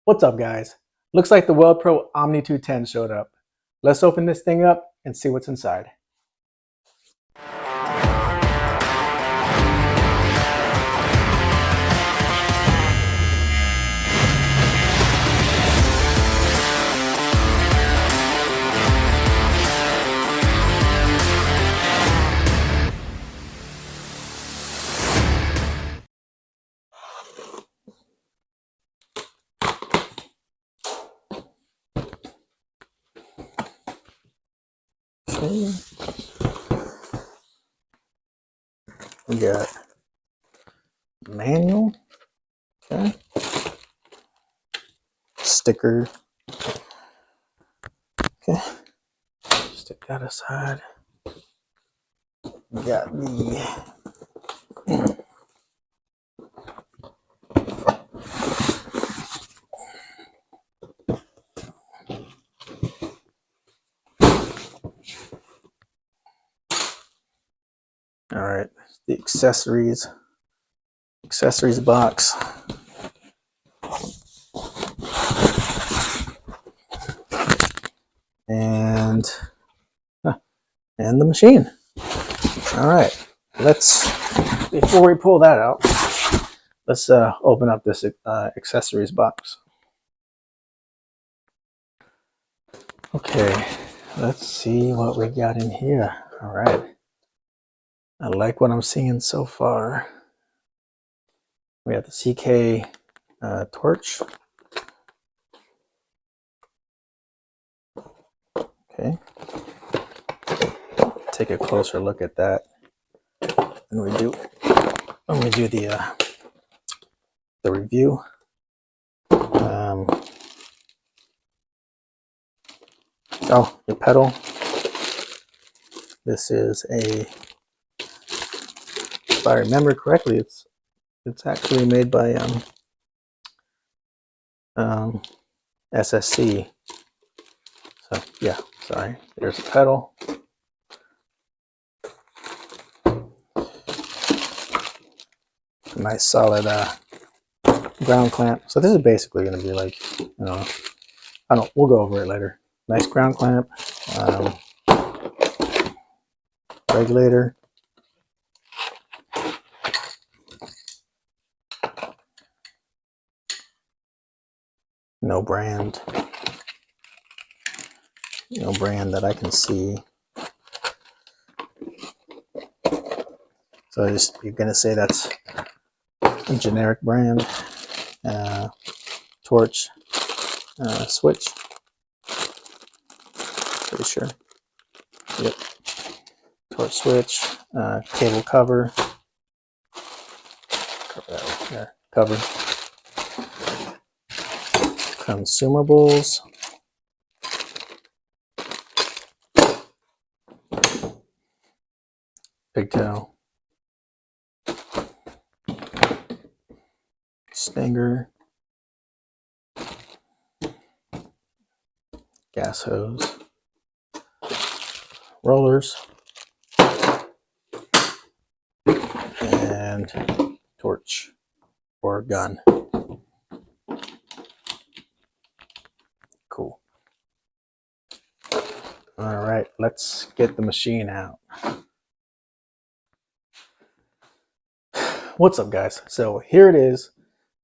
What's up, guys? Looks like the Weldpro Omni 210 showed up. Let's open this thing up and see what's inside. Okay. We got manual, okay, sticker, okay, stick that aside. We got the all right, the accessories box, and the machine. All right, before we pull that out, let's open up this accessories box. Okay, let's see what we got in here. All right, I like what I'm seeing so far. We have the CK torch. Okay, take a closer look at that. And we do the review. Oh, your pedal. This is if I remember correctly, it's actually made by SSC. So yeah, sorry. There's a pedal. A nice solid ground clamp. So this is basically going to be like, we'll go over it later. Nice ground clamp, regulator, no brand that I can see. So you're going to say that's a generic brand. Torch switch. Pretty sure. Yep. Torch switch. Cable cover. Cover. Consumables. Pigtail. Stanger. Gas hose. Rollers. And torch or gun. Cool. All right, let's get the machine out. What's up, guys? So here it is.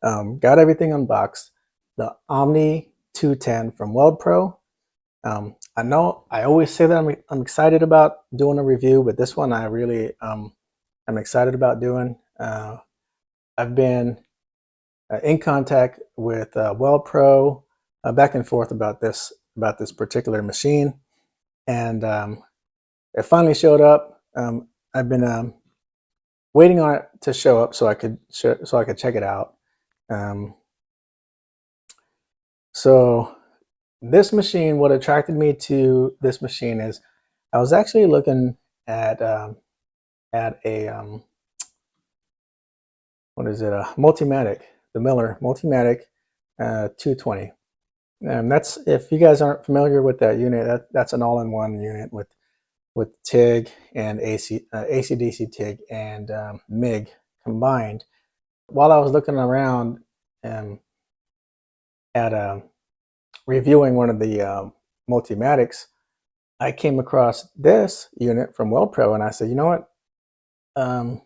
Got everything unboxed. The Omni 210 from Weldpro. I know I always say that I'm excited about doing a review, but this one I really I'm excited about doing. I've been in contact with Weldpro back and forth about this particular machine, and it finally showed up. I've been waiting on it to show up so I could check it out. So this machine, what attracted me to this machine is I was actually looking at a what is it, a Multimatic, the Miller Multimatic 220. And that's, if you guys aren't familiar with that unit, that's an all-in-one unit with TIG and AC/DC TIG and MIG combined. While I was looking around, at reviewing one of the multimatics, I came across this unit from Weldpro, and I said, you know what? Um,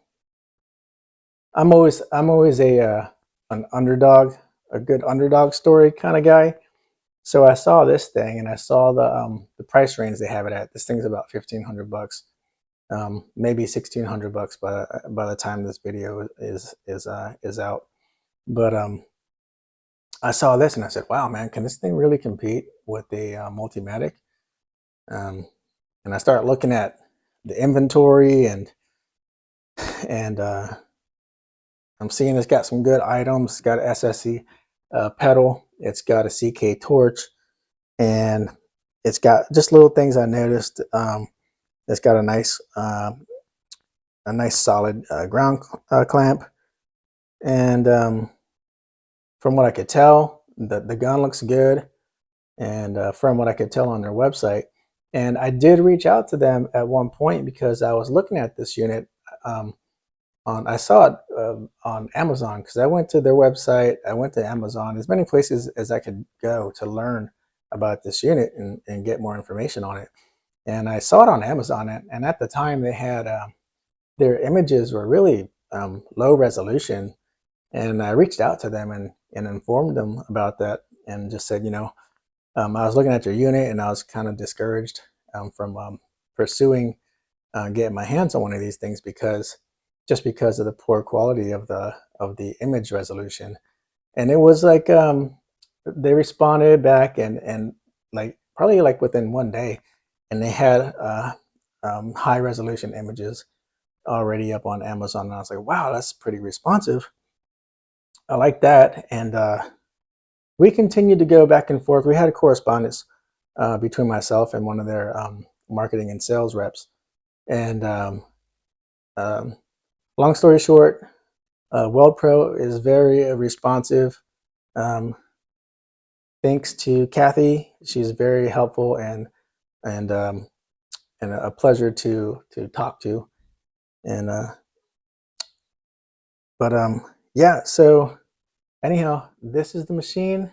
I'm always a an underdog, a good underdog story kind of guy. So I saw this thing, and I saw the price range they have it at. This thing's about $1,500, maybe $1,600 by the time this video is out. But I saw this and I said, wow, man, can this thing really compete with the Multimatic? Um, and I started looking at the inventory, and I'm seeing it's got some good items. It's got an SSC pedal. It's got a CK torch, and it's got just little things I noticed. It's got a nice solid ground clamp, and from what I could tell, the gun looks good. And from what I could tell on their website, and I did reach out to them at one point because I was looking at this unit. I saw it on Amazon, because I went to their website. I went to Amazon, as many places as I could go to learn about this unit and get more information on it. And I saw it on Amazon, and at the time they had their images were really low resolution. And I reached out to them and informed them about that, and just said, I was looking at your unit, and I was kind of discouraged from pursuing getting my hands on one of these things, because of the poor quality of the image resolution. And it was like they responded back, and like probably like within one day, and they had high resolution images already up on Amazon. And I was like, wow, that's pretty responsive. I like that. And we continued to go back and forth. We had a correspondence between myself and one of their marketing and sales reps. And um, long story short, Weldpro is very responsive. Um, thanks to Kathy, she's very helpful and and a pleasure to talk to. And but yeah. So anyhow, this is the machine.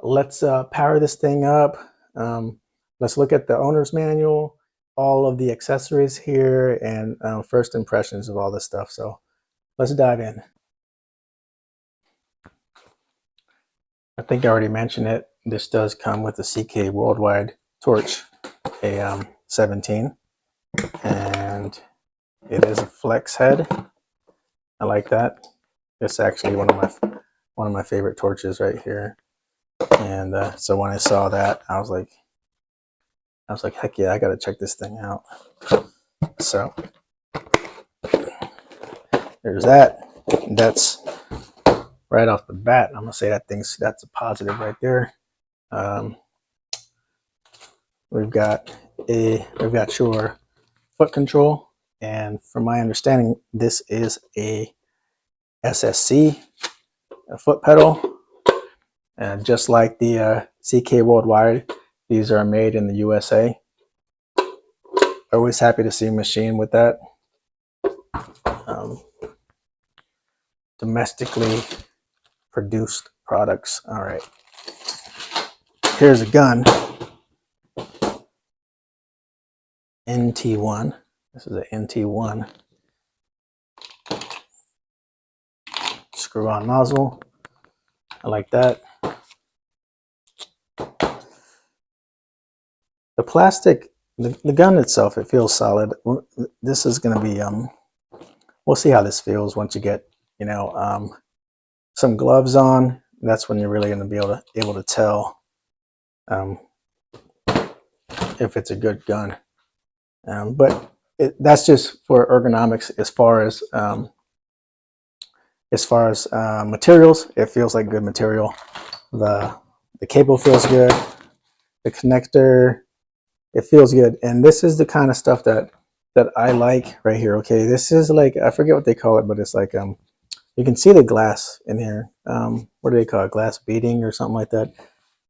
Let's power this thing up. Let's look at the owner's manual, all of the accessories here, and first impressions of all this stuff. So let's dive in. I think I already mentioned it. This does come with a CK Worldwide torch, a 17, and it is a flex head. I like that. It's actually one of my favorite torches right here. And so when I saw that, I was like, heck yeah, I got to check this thing out. So there's that. That's right off the bat. I'm gonna say that's a positive right there. Um, we've got your foot control, and from my understanding, this is a SSC, a foot pedal, and just like the CK Worldwide, these are made in the USA. Always happy to see a machine with that. Domestically produced products. All right, here's a gun, NT1. This is an NT1 screw-on nozzle. I like that. The plastic, the gun itself, it feels solid. This is going to be we'll see how this feels once you get some gloves on. That's when you're really going to be able to tell if it's a good gun. But that's just for ergonomics. As far as materials, it feels like good material. The cable feels good. The connector, it feels good. And this is the kind of stuff that I like right here. Okay, this is like, I forget what they call it, but it's like you can see the glass in here. What do they call it? Glass beading or something like that.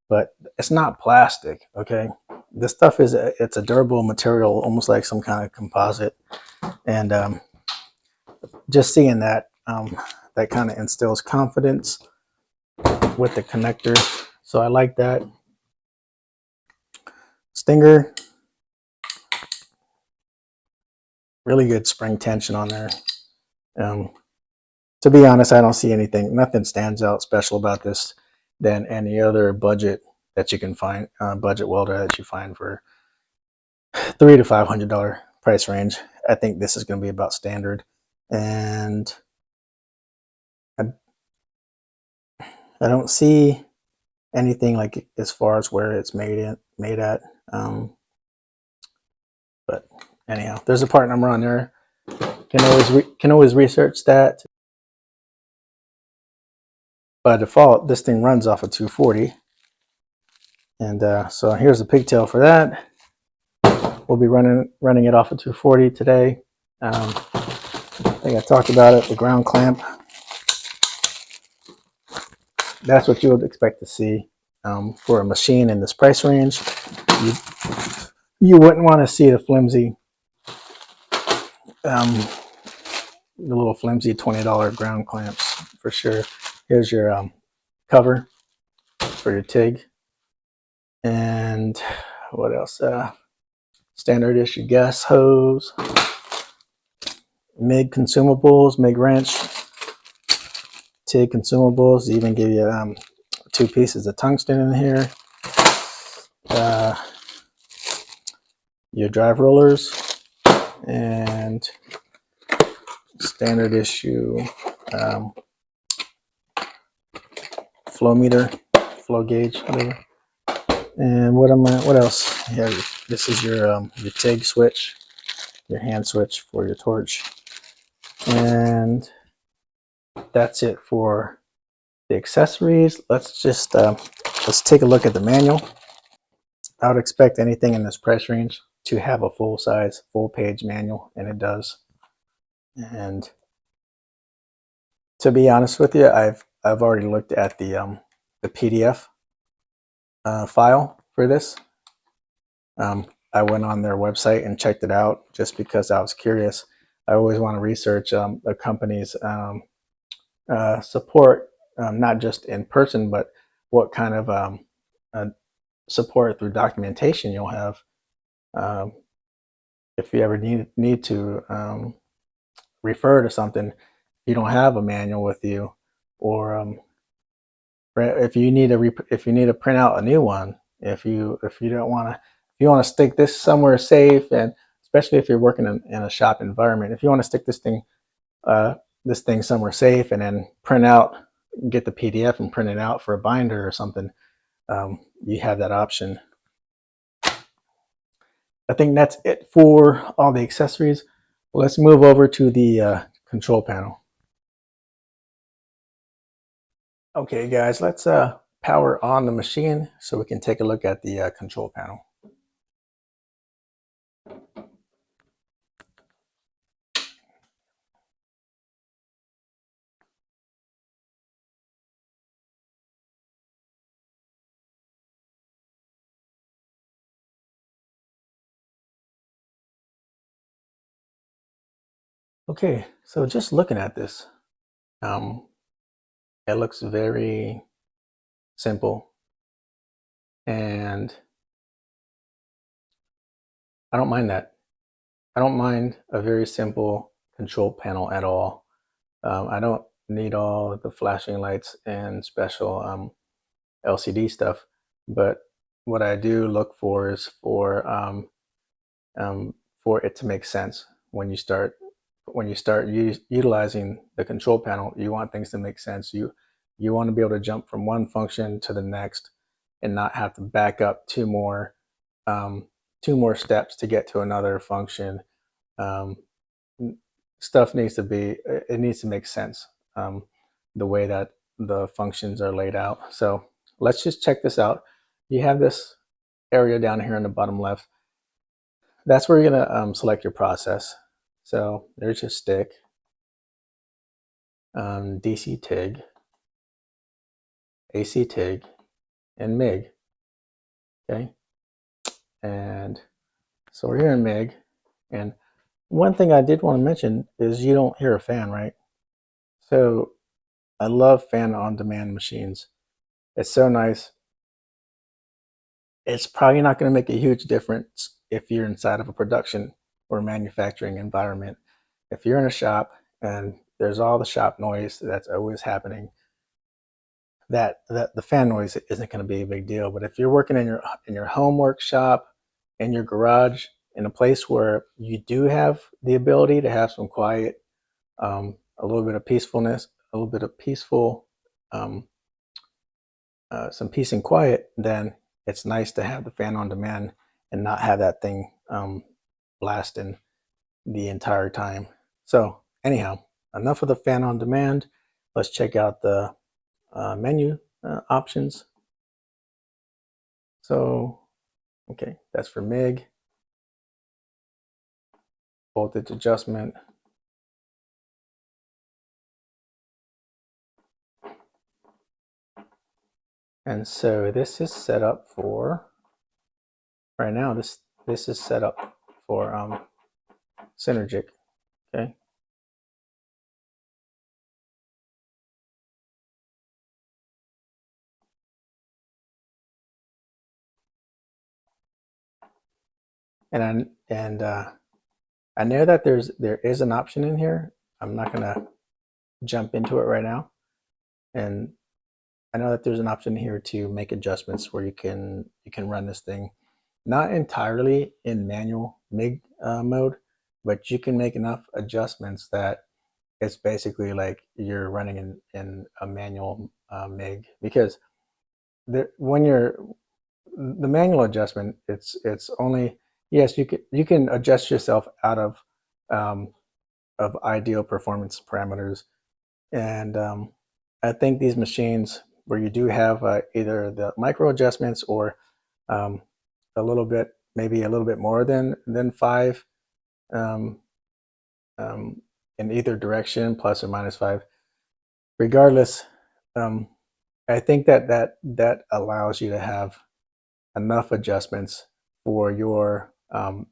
But it's not plastic. Okay, this stuff it's a durable material, almost like some kind of composite. And just seeing that that kind of instills confidence. with the connector. So I like that. Stinger, really good spring tension on there. To be honest, I don't see nothing stands out special about this than any other budget that you can find, budget welder that you find for $300 to $500 price range. I think this is going to be about standard, and I, I don't see anything like as far as where it's made at. But anyhow, there's a part number on there. Can always research that. By default, this thing runs off of 240, and so here's the pigtail for that. We'll be running it off of 240 today. I think I talked about it. The ground clamp. That's what you would expect to see for a machine in this price range. You wouldn't want to see the flimsy, the little flimsy $20 ground clamps for sure. Here's your cover for your TIG, and what else? Standard issue gas hose, MIG consumables, MIG wrench, TIG consumables. They even give you 2 pieces of tungsten in here. Your drive rollers, and standard issue flow meter, flow gauge, whatever. And what else? Yeah, this is your TIG switch, your hand switch for your torch, and that's it for the accessories. Let's just let's take a look at the manual. I would expect anything in this price range to have a full size, full page manual, and it does. And to be honest with you, I've already looked at the PDF file for this. I went on their website and checked it out just because I was curious. I always want to research a company's support, not just in person, but what kind of support through documentation you'll have if you ever need to refer to something. You don't have a manual with you, or if you need to print out a new one, if you don't want to, if you want to stick this somewhere safe, and especially if you're working in a shop environment, if you want to stick this thing somewhere safe and then get the PDF and print it out for a binder or something, you have that option. I think that's it for all the accessories. Let's move over to the control panel. Okay, guys, let's power on the machine so we can take a look at the control panel. Okay, so just looking at this, it looks very simple, and I don't mind that. I don't mind a very simple control panel at all. I don't need all the flashing lights and special LCD stuff, but what I do look for is for it to make sense. When you start utilizing the control panel, you want things to make sense. You want to be able to jump from one function to the next and not have to back up two more steps to get to another function. Stuff needs to make sense, the way that the functions are laid out. So let's just check this out. You have this area down here in the bottom left. That's where you're gonna select your process. So there's your stick, DC TIG, AC TIG, and MIG. Okay, and so we're here in MIG. And one thing I did want to mention is you don't hear a fan, right? So I love fan on demand machines. It's so nice. It's probably not going to make a huge difference if you're inside of a production or manufacturing environment. If you're in a shop and there's all the shop noise that's always happening, that the fan noise isn't going to be a big deal. But if you're working in your home workshop, in your garage, in a place where you do have the ability to have some quiet, a little bit of peacefulness, a little bit of peaceful, um, some peace and quiet, then it's nice to have the fan on demand and not have that thing blasting the entire time. So anyhow, enough of the fan on demand. Let's check out the menu options. So, okay, that's for MIG, voltage adjustment. And so this is set up for, right now, this is set up for Synergic, okay? And I know that there is an option in here. I'm not gonna jump into it right now. And I know that there's an option here to make adjustments where you can run this thing not entirely in manual MIG mode, but you can make enough adjustments that it's basically like you're running in a manual MIG, because when you're the manual adjustment, it's only, yes, you can adjust yourself out of ideal performance parameters. And I think these machines where you do have either the micro adjustments or um, a little bit, maybe a little bit more than five, um, um, in either direction, plus or minus five. Regardless, um, I think that allows you to have enough adjustments for your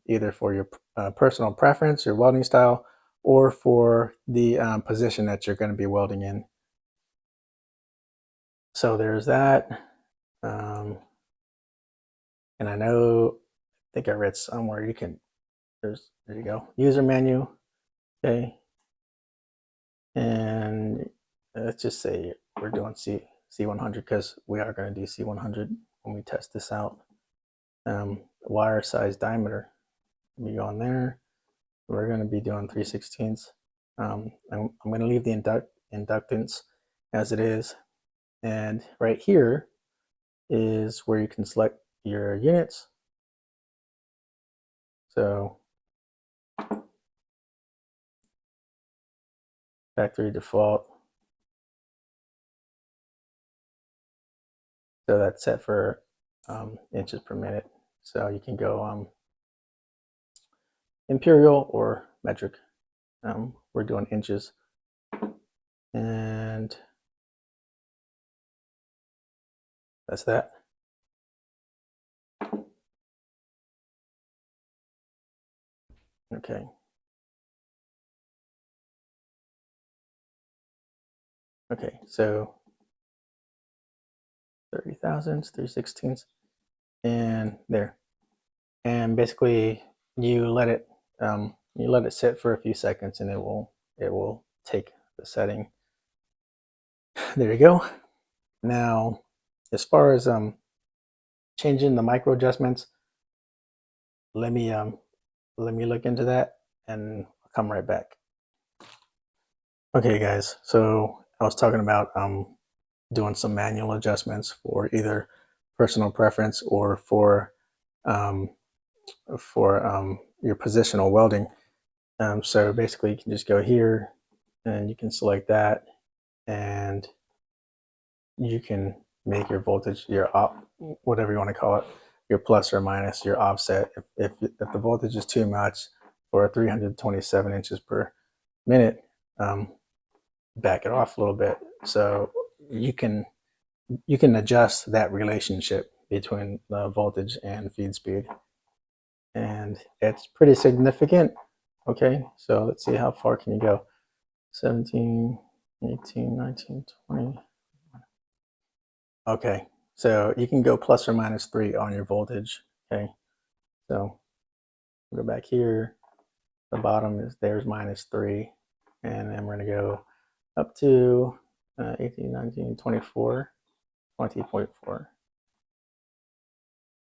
either for your personal preference, your welding style, or for the position that you're going to be welding in. So there's that. Um, and I know, I think I read somewhere you can, there you go, user menu. Okay. And let's just say we're doing C100 because we are going to do C100 when we test this out. Wire size diameter, we go on there. We're going to be doing 3/16. I'm going to leave the inductance as it is. And right here is where you can select your units. So factory default. So that's set for inches per minute. So you can go imperial or metric. We're doing inches. And that's that. Okay. Okay, so 30 thousandths, 3/16, and there. And basically you let it sit for a few seconds and it will take the setting. There you go. Now, as far as changing the micro adjustments, let me look into that and I'll come right back. Okay, guys. So I was talking about doing some manual adjustments for either personal preference or um, for your positional welding. So basically, you can just go here and you can select that, and you can make your voltage, your whatever you want to call it, your plus or minus, your offset. If the voltage is too much for 327 inches per minute, back it off a little bit. So you can adjust that relationship between the voltage and feed speed, and it's pretty significant. Okay, so let's see how far can you go. 17, 18, 19, 20. Okay, so you can go plus or minus 3 on your voltage. Okay, so go back here. The bottom is there's minus 3, and then we're going to go up to 18, 19, 24, 20.4,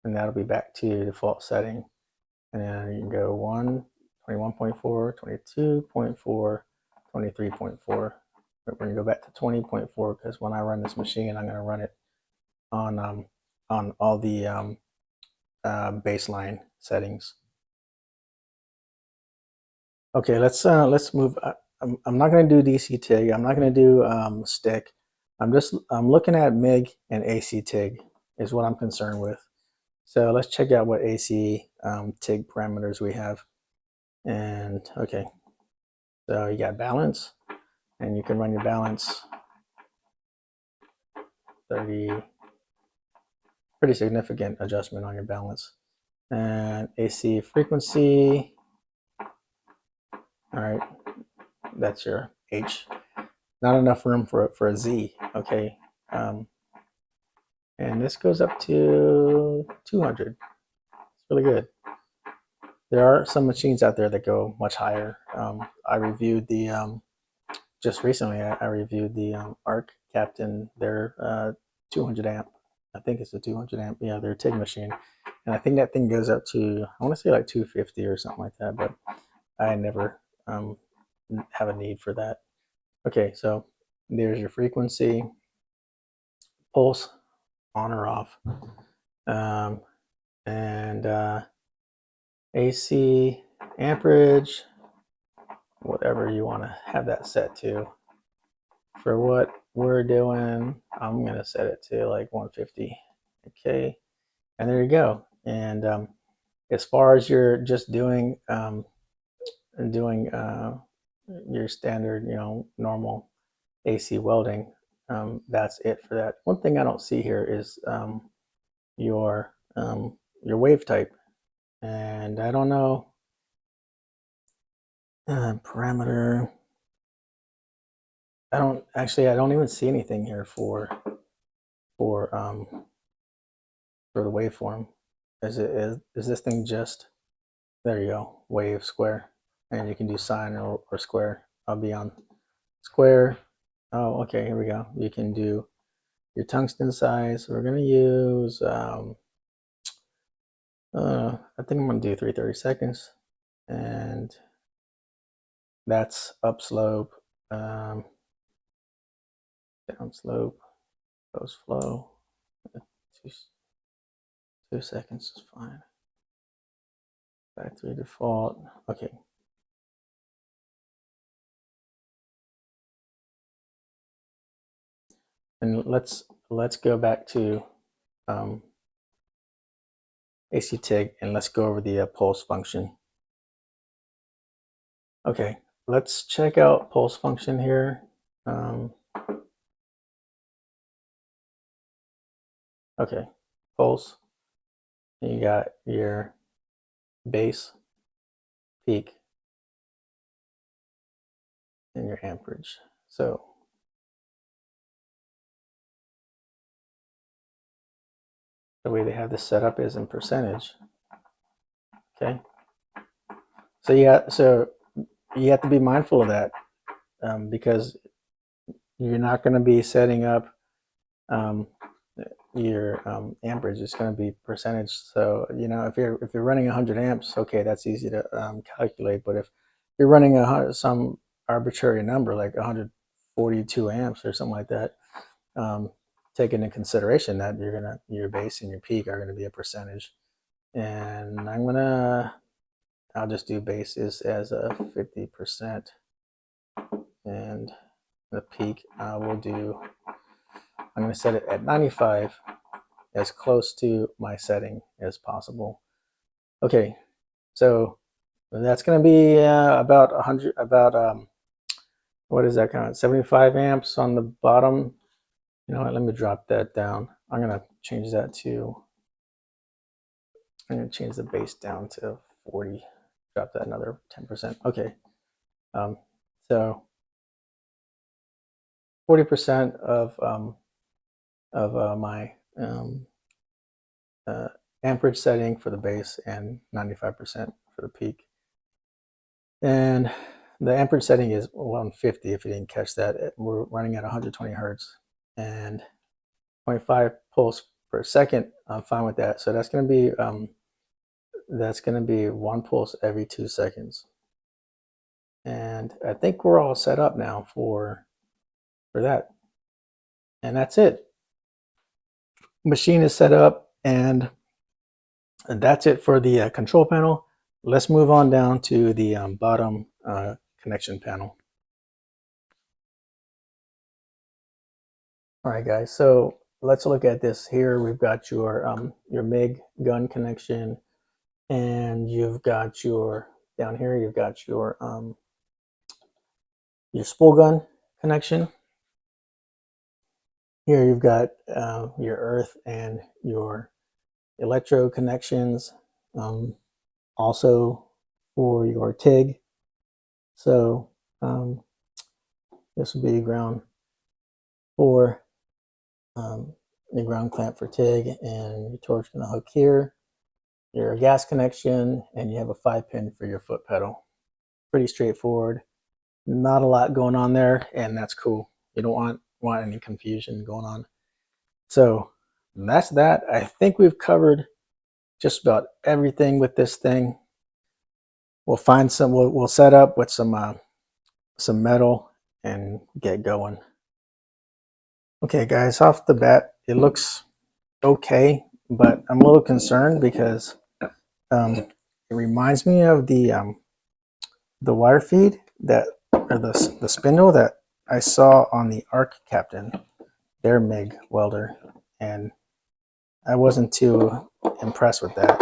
and that'll be back to default setting. And then you can go 1, 21.4, 22.4, 23.4. But we're going to go back to 20.4 because when I run this machine, I'm going to run it on all the baseline settings. Okay, let's move. I'm not going to do DC TIG. I'm not going to do stick. I'm looking at MIG and AC TIG is what I'm concerned with. So let's check out what AC TIG parameters we have. And okay, so you got balance, and you can run your balance 30, pretty significant adjustment on your balance. And AC frequency, all right, that's your H. Not enough room for a Z, okay. And this goes up to 200. It's really good. There are some machines out there that go much higher. I reviewed the just recently. I reviewed the Arc Captain. Their 200 amp. I think it's a 200 amp. Yeah, their TIG machine, and I think that thing goes up to, I want to say like 250 or something like that. But I never have a need for that. Okay, so there's your frequency, pulse, on or off, and AC amperage, whatever you want to have that set to. For what we're doing, I'm going to set it to like 150. Okay, and there you go. And as far as you're just doing your standard, normal AC welding, that's it for that. One thing I don't see here is your wave type, and I don't know parameter. I don't even see anything here for the waveform. Is this thing just, there you go, wave square, and you can do sine or square. I'll be on square. Oh, okay, here we go. You can do your tungsten size. We're gonna use I think I'm gonna do 330 seconds, and that's upslope, down slope, post flow. 2 seconds is fine. Factory default. Okay. And let's go back to AC TIG, and let's go over the pulse function. Okay, let's check out pulse function here. Okay, pulse. You got your base, peak, and your amperage. So the way they have this set up is in percentage. Okay, so you have to be mindful of that, because you're not going to be setting up your amperage. Is going to be percentage. So if you're running 100 amps, okay, that's easy to calculate. But if you're running some arbitrary number like 142 amps or something like that, take into consideration that your base and your peak are gonna be a percentage. And I'll just do bases as a 50%, and the peak I'm gonna set it at 95, as close to my setting as possible. Okay, so that's going to be about 100, what is that kind of 75 amps on the bottom. You know what, let me drop that down. I'm going to change the base down to 40, drop that another 10%. Okay, so 40% of of my uh, amperage setting for the base and 95% for the peak. And the amperage setting is 150 if you didn't catch that. We're running at 120 hertz and 0.5 pulse per second. I'm fine with that. So that's going to be one pulse every 2 seconds. And I think we're all set up now for that. And that's it. Machine is set up, and that's it for the control panel. Let's move on down to the bottom connection panel. All right, guys, so let's look at this here. We've got your MIG gun connection, and you've got down here, you've got your spool gun connection. Here you've got your earth and your electrode connections, also for your TIG. So this will be ground for the ground clamp for TIG, and your torch going to hook here. Your gas connection, and you have a 5-pin for your foot pedal. Pretty straightforward. Not a lot going on there, and that's cool. You don't want any confusion going on. So that's that. I think we've covered just about everything with this thing. We'll find some. We'll set up with some metal and get going. Okay, guys. Off the bat, it looks okay, but I'm a little concerned because it reminds me of the wire feed or the spindle that I saw on the Arc Captain, their MIG welder, and I wasn't too impressed with that.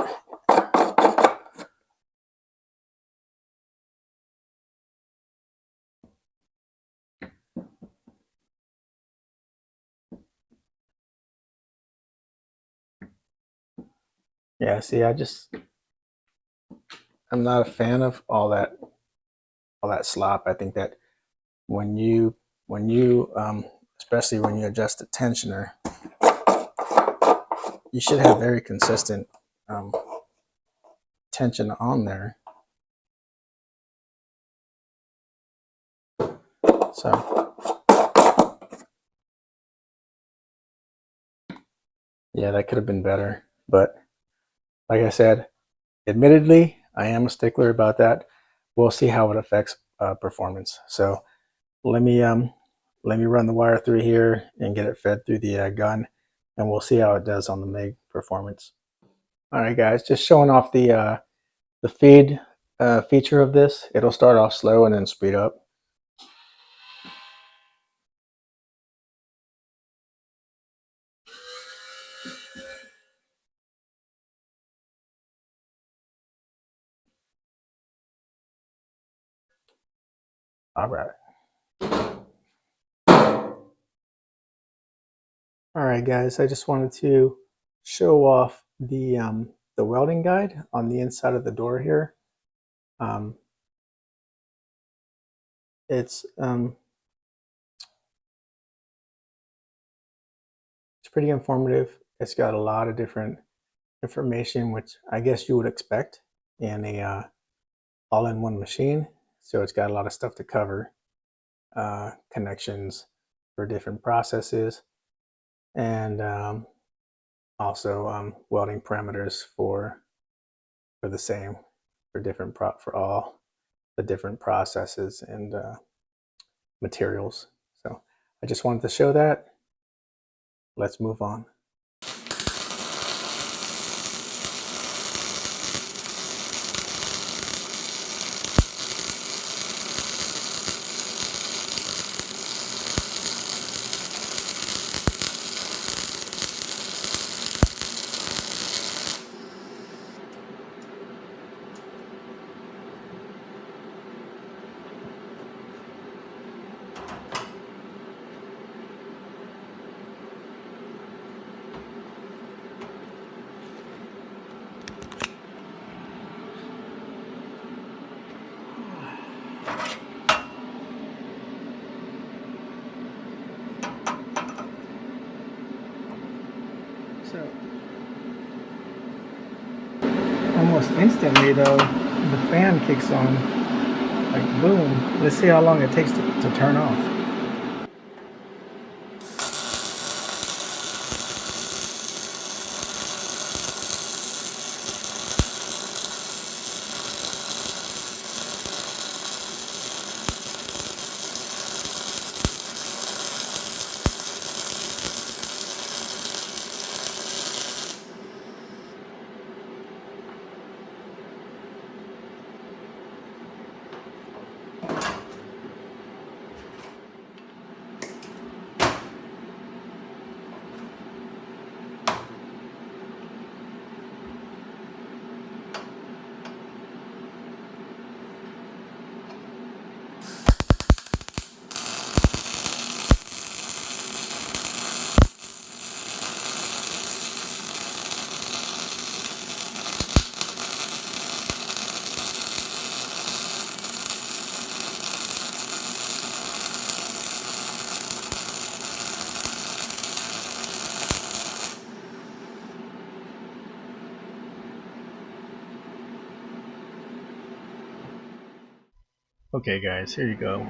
Yeah, see, I'm not a fan of all that slop. I think that when you especially when you adjust the tensioner, you should have very consistent tension on there. So yeah, that could have been better. But like I said, admittedly, I am a stickler about that. We'll see how it affects performance. So let me run the wire through here and get it fed through the gun, and we'll see how it does on the MIG performance. All right, guys, just showing off the feed feature of this. It'll start off slow and then speed up. All right. All right, guys, I just wanted to show off the welding guide on the inside of the door here. It's pretty informative. It's got a lot of different information, which I guess you would expect in a all-in-one machine. So it's got a lot of stuff to cover, connections for different processes, and also welding parameters for the same, for different for all the different processes and materials. So I just wanted to show that. Let's move on. So almost instantly though, the fan kicks on, like boom. Let's see how long it takes to turn off. Okay guys, here you go.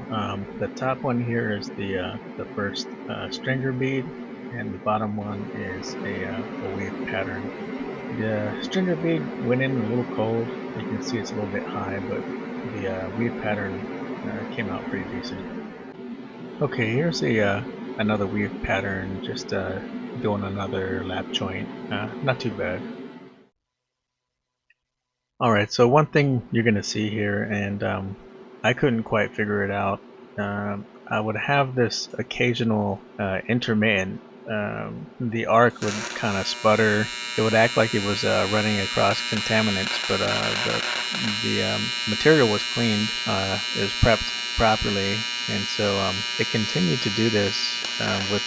The top one here is the first stringer bead, and the bottom one is a weave pattern. The stringer bead went in a little cold. You can see it's a little bit high, but the weave pattern came out pretty decent. Okay, here's another weave pattern, just doing another lap joint. Not too bad. Alright, so one thing you're going to see here, and I couldn't quite figure it out. I would have this occasional intermittent. The arc would kind of sputter. It would act like it was running across contaminants, but the material was cleaned. It was prepped properly, and so it continued to do this with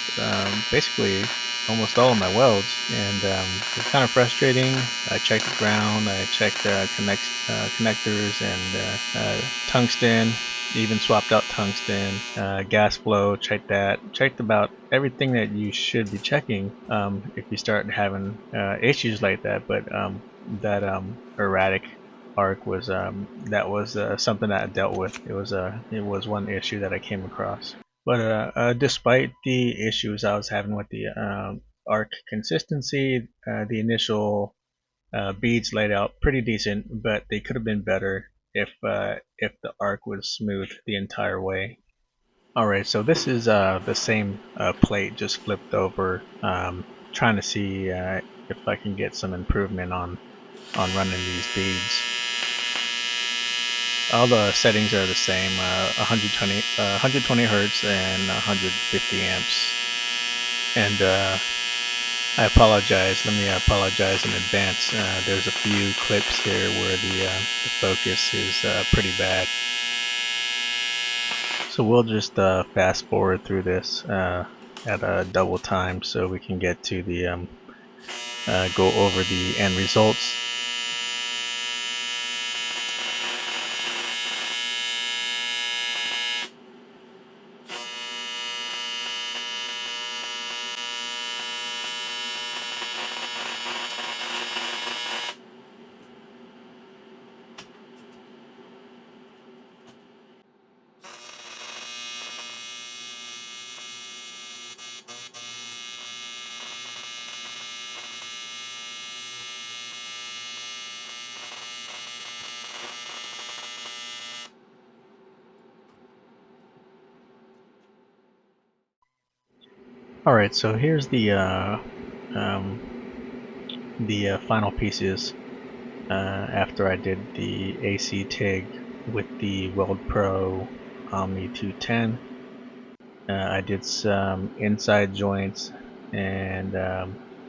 basically almost all of my welds, and it's kind of frustrating. I checked the ground, I checked connectors and tungsten, even swapped out tungsten, gas flow, checked that, checked about everything that you should be checking if you start having issues like that. But that erratic arc was something that I dealt with. It was one issue that I came across. But despite the issues I was having with the arc consistency, the initial beads laid out pretty decent, but they could have been better if the arc was smooth the entire way. Alright, so this is the same plate just flipped over, trying to see if I can get some improvement on running these beads. All the settings are the same, 120 hertz and 150 amps. And I apologize. Let me apologize in advance. There's a few clips here where the focus is pretty bad. So we'll just fast forward through this at a double time so we can get to the go over the end results. Alright, so here's the final pieces after I did the AC TIG with the Weldpro Omni 210. I did some inside joints, and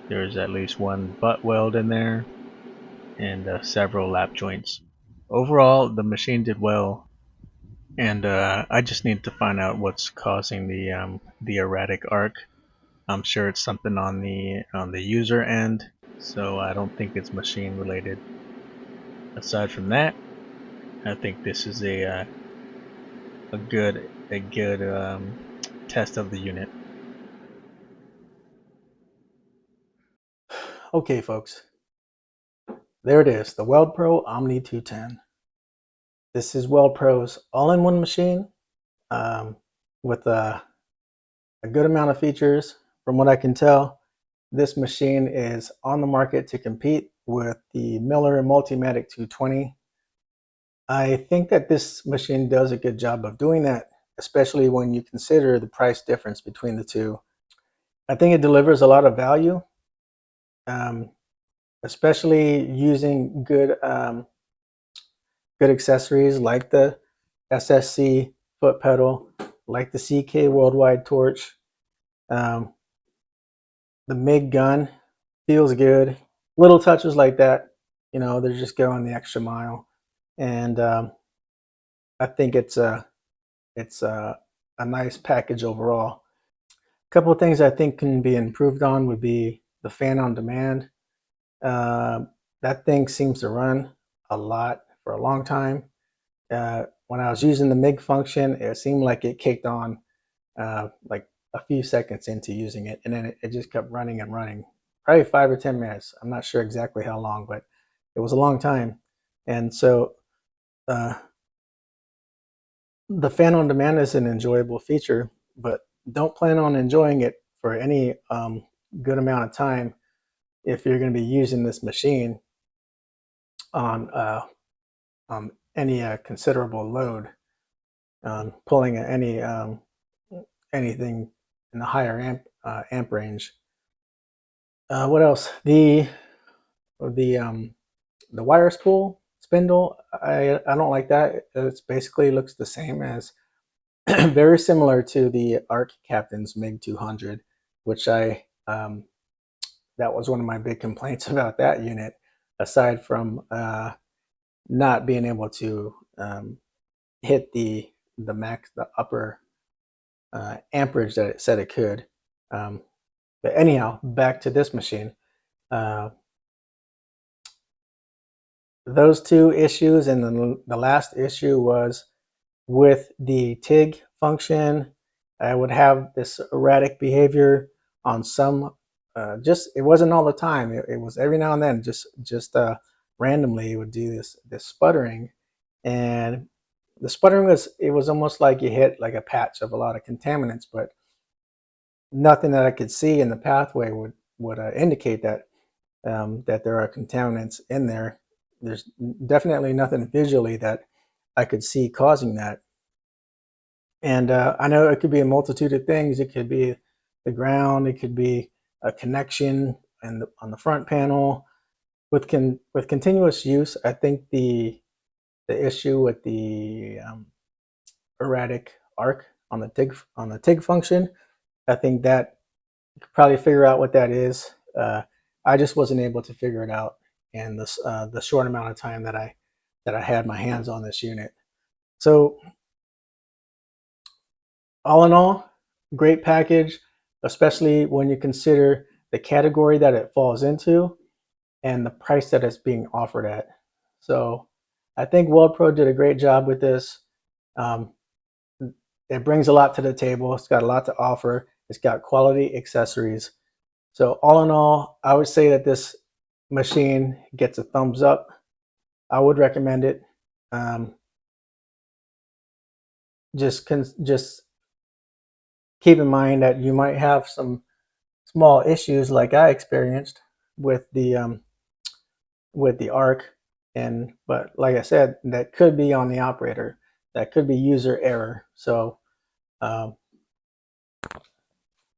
there's at least one butt weld in there, and several lap joints. Overall, the machine did well, and I just need to find out what's causing the erratic arc. I'm sure it's something on the user end, so I don't think it's machine related. Aside from that, I think this is a good test of the unit. Okay, folks, there it is, the Weldpro Omni 210. This is Weldpro's all-in-one machine um, with a good amount of features. From what I can tell, this machine is on the market to compete with the Miller Multimatic 220. I think that this machine does a good job of doing that, especially when you consider the price difference between the two. I think it delivers a lot of value, um, especially using good accessories like the SSC foot pedal, like the CK Worldwide torch. Um, the MIG gun feels good. Little touches like that, you know, they're just going the extra mile. And I think it's a nice package overall. A couple of things I think can be improved on would be the fan on demand. Uh, that thing seems to run a lot for a long time. When I was using the MIG function, it seemed like it kicked on like a few seconds into using it, and then it just kept running and running, probably 5 or 10 minutes. I'm not sure exactly how long, but it was a long time. And so uh, the fan on demand is an enjoyable feature, but don't plan on enjoying it for any good amount of time if you're going to be using this machine on any considerable load, pulling anything in the higher amp range. What else? The the wire spool spindle. I don't like that. It's basically looks the same as very similar to the Arc Captain's MiG 200, which that was one of my big complaints about that unit, aside from not being able to hit the upper amperage that it said it could. But anyhow, back to this machine. Uh, those two issues, and then the last issue was with the TIG function. I would have this erratic behavior on some. Just it wasn't all the time. It was every now and then, just randomly, it would do this sputtering, and the sputtering was almost like you hit like a patch of a lot of contaminants, but nothing that I could see in the pathway would indicate that there are contaminants in there. There's definitely nothing visually that I could see causing that. And I know it could be a multitude of things. It could be the ground. It could be a connection on the front panel. With continuous use, I think the issue with the erratic arc on the TIG function, I think that you could probably figure out what that is. I just wasn't able to figure it out in the short amount of time that I had my hands on this unit. So all in all, great package, especially when you consider the category that it falls into and the price that it's being offered at. So I think Weldpro did a great job with this. Um, it brings a lot to the table. It's got a lot to offer. It's got quality accessories. So all in all, I would say that this machine gets a thumbs up. I would recommend it. Um, just keep in mind that you might have some small issues like I experienced with the arc, and but like I said, that could be on the operator, that could be user error. So um,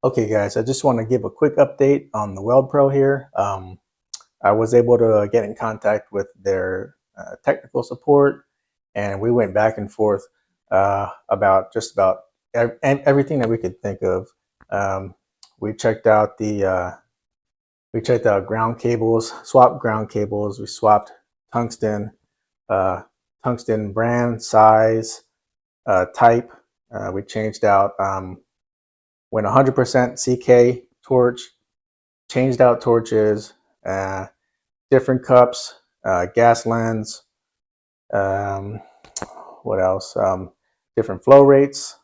okay guys, I just want to give a quick update on the Weldpro here. I was able to get in contact with their technical support, and we went back and forth about just about everything that we could think of. Um, we checked out ground cables, swapped ground cables. We swapped tungsten, uh, tungsten brand, size, type. We changed out, went 100% CK torch, changed out torches, uh, different cups, gas lens, um, what else? Different flow rates,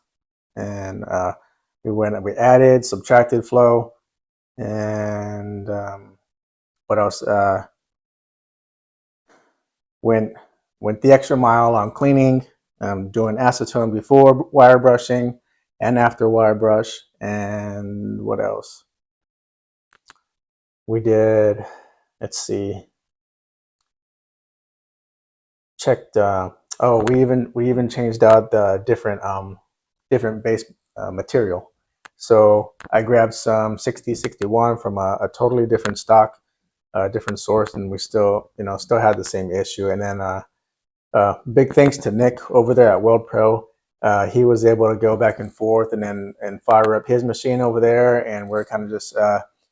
and we added, subtracted flow, and what else? Went went the extra mile on cleaning, doing acetone before wire brushing and after wire brush. And what else? We did, let's see, checked. Oh, we even changed out the different base material. So I grabbed some 6061 from a totally different stock, different source, and we still had the same issue. And then big thanks to Nick over there at Weldpro. He was able to go back and forth and fire up his machine over there, and we're kind of just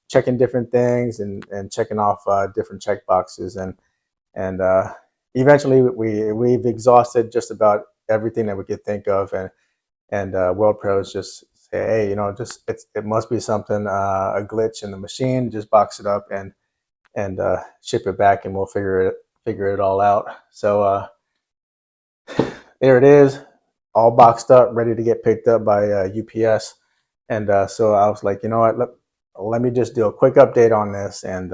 checking different things and checking off different check boxes, and eventually we've exhausted just about everything that we could think of, and Weldpros just say, hey, just it must be something, a glitch in the machine. Just box it up and ship it back, and we'll figure it all out. So there it is, all boxed up, ready to get picked up by UPS. And so I was like, you know what, let me just do a quick update on this and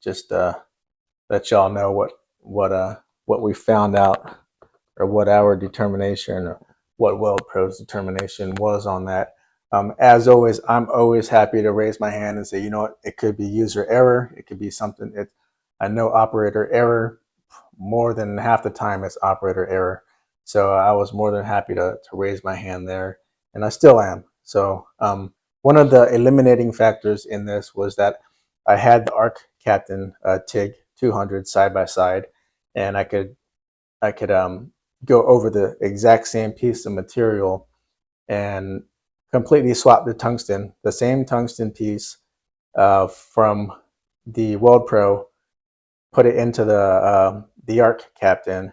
just let y'all know what we found out, or what our determination, or what Weldpro's determination was on that. As always, I'm always happy to raise my hand and say, you know what, it could be user error, it could be something. I know operator error. More than half the time it's operator error. So I was more than happy to raise my hand there, and I still am. So one of the eliminating factors in this was that I had the ARC Captain TIG 200 side by side, and I could go over the exact same piece of material and completely swap the same tungsten piece from the Weldpro, put it into the ARC Captain,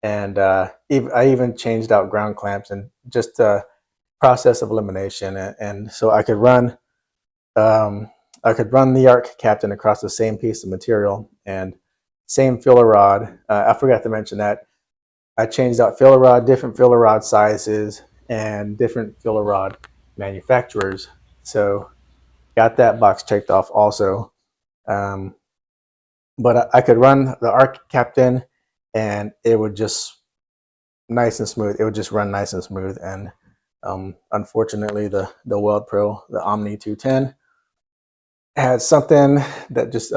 and I even changed out ground clamps and just process of elimination, and so I could run the ARC Captain across the same piece of material and same filler rod. I forgot to mention that I changed out filler rod, different filler rod sizes, and different filler rod manufacturers. So got that box checked off also. Um, but I could run the ARC Captain, and it would just nice and smooth. It would just run nice and smooth. And unfortunately, the Weldpro, the Omni 210, had something that just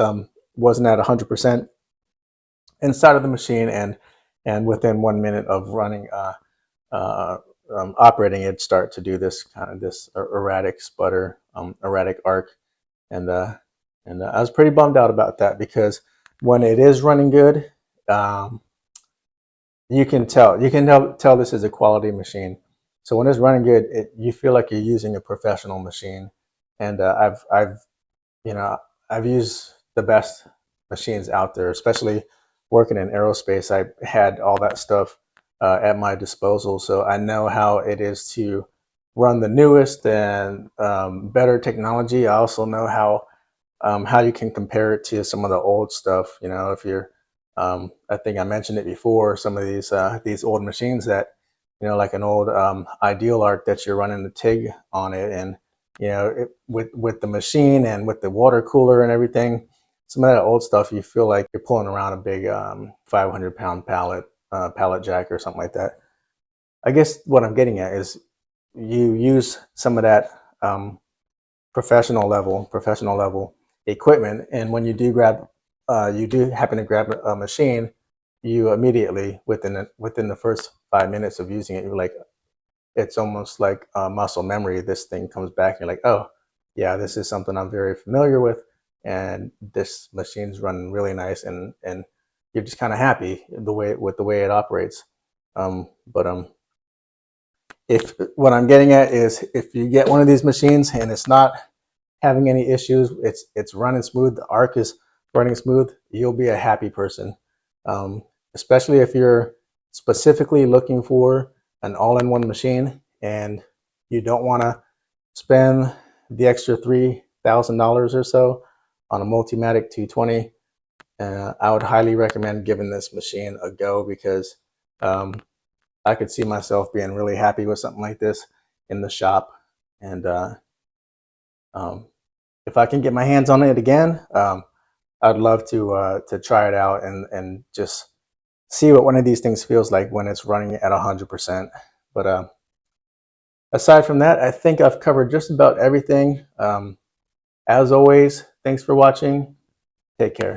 wasn't at 100% inside of the machine, and within 1 minute of running, operating, it start to do this erratic sputter, erratic arc, and I was pretty bummed out about that, because when it is running good, um, you can tell this is a quality machine. So when it's running good, you feel like you're using a professional machine. And I've used the best machines out there, especially working in aerospace. I had all that stuff at my disposal, so I know how it is to run the newest and better technology. I also know how you can compare it to some of the old stuff. If you're, I think I mentioned it before, some of these old machines that, like an old Ideal Arc that you're running the TIG on it, and with the machine and with the water cooler and everything, some of that old stuff, you feel like you're pulling around a big 500-pound pallet jack or something like that. I guess what I'm getting at is you use some of that professional level equipment, and when you do happen to grab a machine, you immediately, within the first 5 minutes of using it, you're like, it's almost like muscle memory. This thing comes back, and you're like, oh yeah, this is something I'm very familiar with, and this machine's running really nice, and you're just kind of happy with the way it operates. But if what I'm getting at is, if you get one of these machines and it's not having any issues, it's running smooth, the arc is running smooth, you'll be a happy person. Especially if you're specifically looking for an all-in-one machine, and you don't want to spend the extra $3,000 or so on a Multimatic 220. I would highly recommend giving this machine a go, because I could see myself being really happy with something like this in the shop. And um, if I can get my hands on it again, I'd love to try it out and just see what one of these things feels like when it's running at 100%. But aside from that, I think I've covered just about everything. As always, thanks for watching. Take care.